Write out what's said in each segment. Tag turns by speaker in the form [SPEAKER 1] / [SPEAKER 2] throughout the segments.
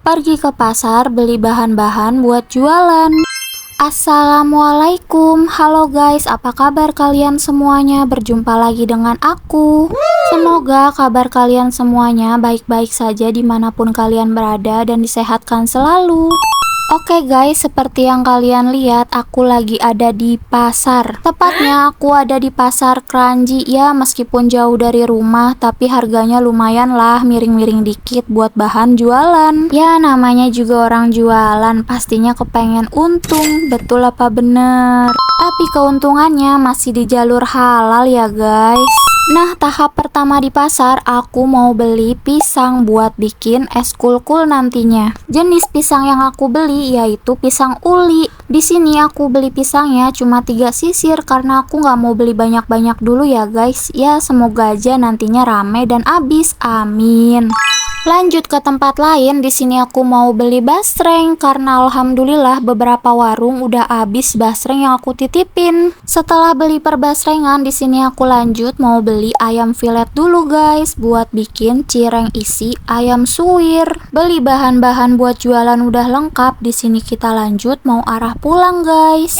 [SPEAKER 1] pergi ke pasar beli bahan-bahan buat jualan. Assalamualaikum, halo guys, apa kabar kalian semuanya? Berjumpa lagi dengan aku. Semoga kabar kalian semuanya baik-baik saja dimanapun kalian berada dan disehatkan selalu. Oke guys, seperti yang kalian lihat, aku lagi ada di pasar. Tepatnya aku ada di pasar Kranji ya, meskipun jauh dari rumah, tapi harganya lumayan lah, miring-miring dikit buat bahan jualan. Ya namanya juga orang jualan, pastinya kepengen untung, betul apa bener? Tapi keuntungannya masih di jalur halal ya guys. Nah, tahap pertama di pasar, aku mau beli pisang buat bikin es kulkul nantinya. Jenis pisang yang aku beli yaitu pisang uli. Di sini aku beli pisangnya cuma 3 sisir karena aku nggak mau beli banyak-banyak dulu ya guys. Ya, semoga aja nantinya rame dan habis. Amin. Lanjut ke tempat lain, di sini aku mau beli basreng karena alhamdulillah beberapa warung udah habis basreng yang aku titipin. Setelah beli perbasrengan, di sini aku lanjut mau beli ayam filet dulu guys buat bikin cireng isi ayam suwir. Beli bahan-bahan buat jualan udah lengkap, di sini kita lanjut mau arah pulang guys.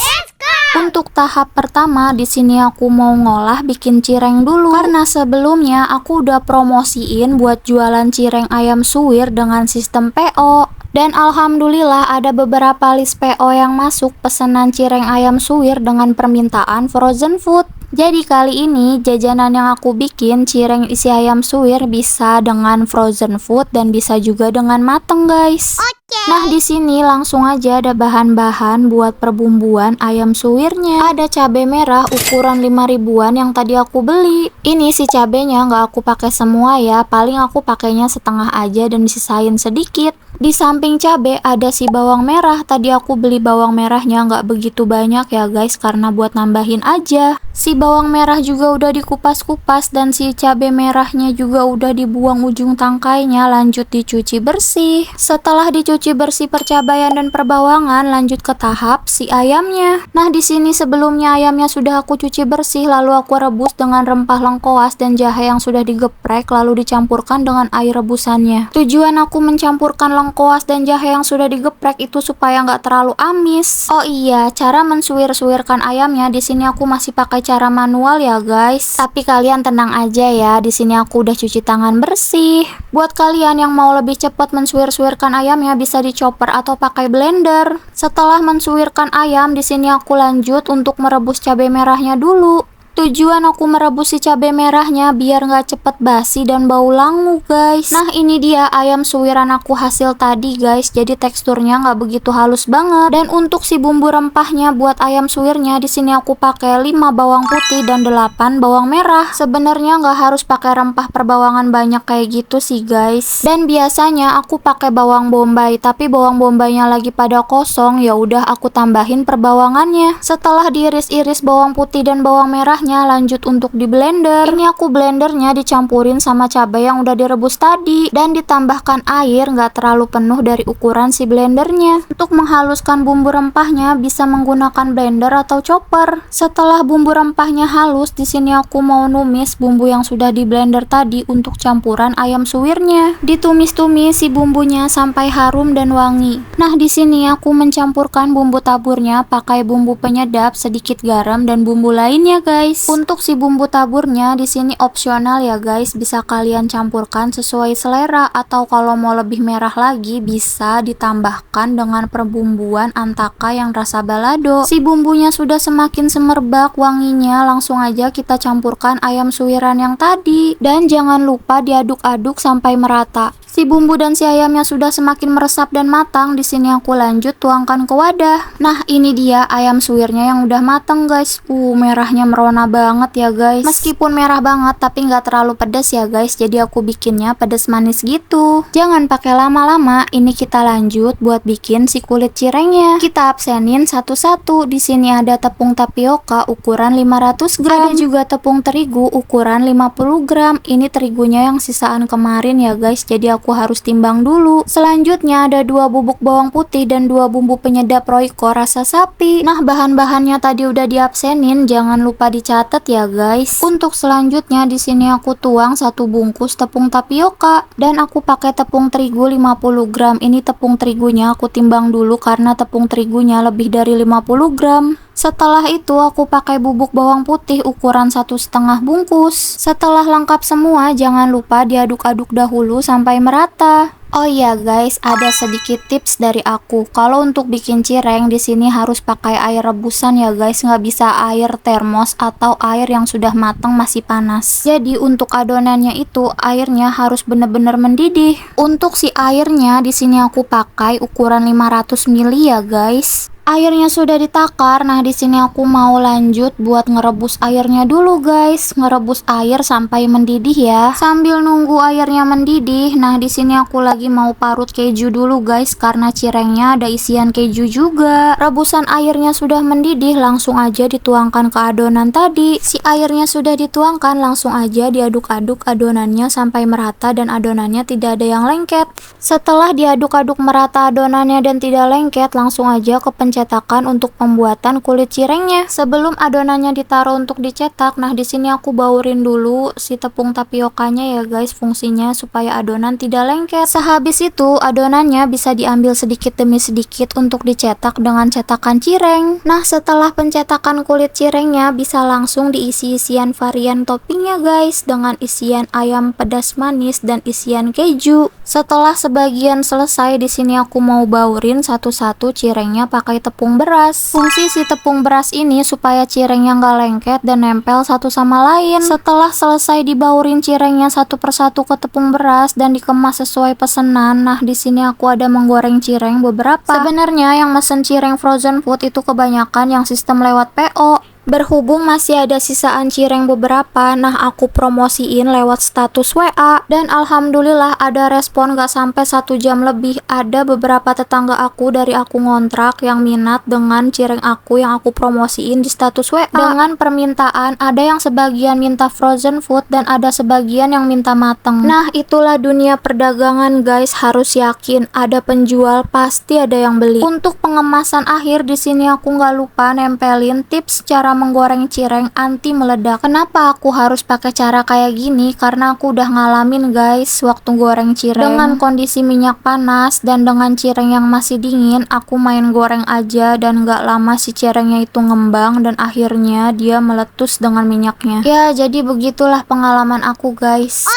[SPEAKER 1] Untuk tahap pertama di sini aku mau ngolah bikin cireng dulu karena sebelumnya aku udah promosiin buat jualan cireng ayam suwir dengan sistem PO. Dan alhamdulillah ada beberapa list PO yang masuk pesanan cireng ayam suwir dengan permintaan frozen food. Jadi kali ini jajanan yang aku bikin cireng isi ayam suwir bisa dengan frozen food dan bisa juga dengan mateng guys. Nah, di sini langsung aja ada bahan-bahan buat perbumbuan ayam suwirnya. Ada cabai merah ukuran 5 ribuan yang tadi aku beli. Ini si cabenya nggak aku pakai semua ya, paling aku pakainya setengah aja dan disisain sedikit. Di samping cabai ada si bawang merah. Tadi aku beli bawang merahnya nggak begitu banyak ya guys, karena buat nambahin aja. Si bawang merah juga udah dikupas-kupas dan si cabai merahnya juga udah dibuang ujung tangkainya, lanjut dicuci bersih. Setelah dicuci bersih percabaian dan perbawangan, lanjut ke tahap si ayamnya. Nah, di sini sebelumnya ayamnya sudah aku cuci bersih, lalu aku rebus dengan rempah lengkoas dan jahe yang sudah digeprek, lalu dicampurkan dengan air rebusannya. Tujuan aku mencampurkan lengkoas dan jahe yang sudah digeprek itu supaya nggak terlalu amis. Oh iya, cara mensuwir-suwirkan ayamnya di sini aku masih pakai cara manual ya guys. Tapi kalian tenang aja ya, di sini aku udah cuci tangan bersih. Buat kalian yang mau lebih cepat mensuwir-suwirkan ayamnya bisa di chopper atau pakai blender. Setelah mensuwirkan ayam, di sini aku lanjut untuk merebus cabai merahnya dulu. Tujuan aku merebus si cabai merahnya biar nggak cepet basi dan bau langu guys. Nah, ini dia ayam suwiran aku hasil tadi guys, jadi teksturnya nggak begitu halus banget. Dan untuk si bumbu rempahnya buat ayam suwirnya di sini aku pakai 5 bawang putih dan 8 bawang merah. Sebenarnya nggak harus pakai rempah perbawangan banyak kayak gitu sih guys. Dan biasanya aku pakai bawang bombay, tapi bawang bombaynya lagi pada kosong, ya udah aku tambahin perbawangannya. Setelah diiris-iris bawang putih dan bawang merahnya, lanjut untuk di blender. Ini aku blendernya dicampurin sama cabai yang udah direbus tadi dan ditambahkan air nggak terlalu penuh dari ukuran si blendernya. Untuk menghaluskan bumbu rempahnya bisa menggunakan blender atau chopper. Setelah bumbu rempahnya halus, di sini aku mau numis bumbu yang sudah di blender tadi untuk campuran ayam suwirnya. Ditumis-tumis si bumbunya sampai harum dan wangi. Nah, di sini aku mencampurkan bumbu taburnya pakai bumbu penyedap, sedikit garam dan bumbu lainnya guys. Untuk si bumbu taburnya di sini opsional ya guys, bisa kalian campurkan sesuai selera atau kalau mau lebih merah lagi bisa ditambahkan dengan perbumbuan antaka yang rasa balado. Si bumbunya sudah semakin semerbak wanginya, langsung aja kita campurkan ayam suwiran yang tadi dan jangan lupa diaduk-aduk sampai merata. Si bumbu dan si ayamnya sudah semakin meresap dan matang, di sini aku lanjut tuangkan ke wadah. Nah, ini dia ayam suwirnya yang udah matang guys. Merahnya merona banget ya guys. Meskipun merah banget tapi nggak terlalu pedas ya guys, jadi aku bikinnya pedas manis gitu. Jangan pakai lama-lama. Ini kita lanjut buat bikin si kulit cirengnya. Kita absenin satu-satu. Di sini ada tepung tapioka ukuran 500 gram. Ada juga tepung terigu ukuran 50 gram. Ini terigunya yang sisaan kemarin ya guys, jadi aku aku harus timbang dulu. Selanjutnya ada 2 bubuk bawang putih dan 2 bumbu penyedap Royco rasa sapi. Nah, bahan-bahannya tadi udah diabsenin, jangan lupa dicatat ya guys. Untuk selanjutnya di sini aku tuang 1 bungkus tepung tapioka dan aku pakai tepung terigu 50 gram. Ini tepung terigunya aku timbang dulu karena tepung terigunya lebih dari 50 gram. Setelah itu aku pakai bubuk bawang putih ukuran 1,5 bungkus. Setelah lengkap semua, jangan lupa diaduk-aduk dahulu sampai merata. Oh iya guys, ada sedikit tips dari aku. Kalau untuk bikin cireng di sini harus pakai air rebusan ya guys, nggak bisa air termos atau air yang sudah matang masih panas. Jadi untuk adonannya itu airnya harus bener-bener mendidih. Untuk si airnya di sini aku pakai ukuran 500 ml ya guys. Airnya sudah ditakar. Nah, di sini aku mau lanjut buat ngerebus airnya dulu guys. Ngerebus air sampai mendidih ya. Sambil nunggu airnya mendidih, nah di sini aku lagi mau parut keju dulu guys karena cirengnya ada isian keju juga. Rebusan airnya sudah mendidih, langsung aja dituangkan ke adonan tadi. Si airnya sudah dituangkan, langsung aja diaduk-aduk adonannya sampai merata dan adonannya tidak ada yang lengket. Setelah diaduk-aduk merata adonannya dan tidak lengket, langsung aja ke pencetakan untuk pembuatan kulit cirengnya. Sebelum adonannya ditaruh untuk dicetak, nah di sini aku baurin dulu si tepung tapiokanya ya guys, fungsinya supaya adonan tidak lengket. Sehabis itu adonannya bisa diambil sedikit demi sedikit untuk dicetak dengan cetakan cireng. Nah, setelah pencetakan kulit cirengnya bisa langsung diisi isian varian toppingnya guys, dengan isian ayam pedas manis dan isian keju. Setelah sebagian selesai, di sini aku mau baurin satu-satu cirengnya pakai tepung beras. Fungsi si tepung beras ini supaya cirengnya nggak lengket dan nempel satu sama lain. Setelah selesai dibaurin cirengnya satu persatu ke tepung beras dan dikemas sesuai pesanan, nah di sini aku ada menggoreng cireng beberapa. Sebenarnya yang mesen cireng frozen food itu kebanyakan yang sistem lewat PO. Berhubung masih ada sisaan cireng beberapa, nah aku promosiin lewat status WA dan alhamdulillah ada respon gak sampai 1 jam lebih. Ada beberapa tetangga aku dari aku ngontrak yang minat dengan cireng aku yang aku promosiin di status WA. Dengan permintaan, ada yang sebagian minta frozen food dan ada sebagian yang minta mateng. Nah, itulah dunia perdagangan guys, harus yakin ada penjual pasti ada yang beli. Untuk pengemasan akhir di sini aku nggak lupa nempelin tips cara menggoreng cireng anti meledak. Kenapa aku harus pakai cara kayak gini? Karena aku udah ngalamin guys waktu goreng cireng dengan kondisi minyak panas dan dengan cireng yang masih dingin, aku main goreng aja dan gak lama si cirengnya itu ngembang dan akhirnya dia meletus dengan minyaknya. Ya, jadi begitulah pengalaman aku guys.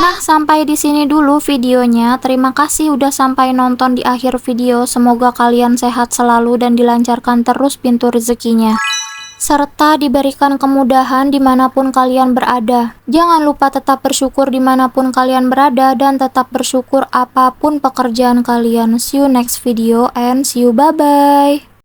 [SPEAKER 1] Nah, sampai di sini dulu videonya. Terima kasih udah sampai nonton di akhir video. Semoga kalian sehat selalu dan dilancarkan terus pintu rezekinya, serta diberikan kemudahan dimanapun kalian berada. Jangan lupa tetap bersyukur dimanapun kalian berada dan tetap bersyukur apapun pekerjaan kalian. See you next video and see you, bye-bye.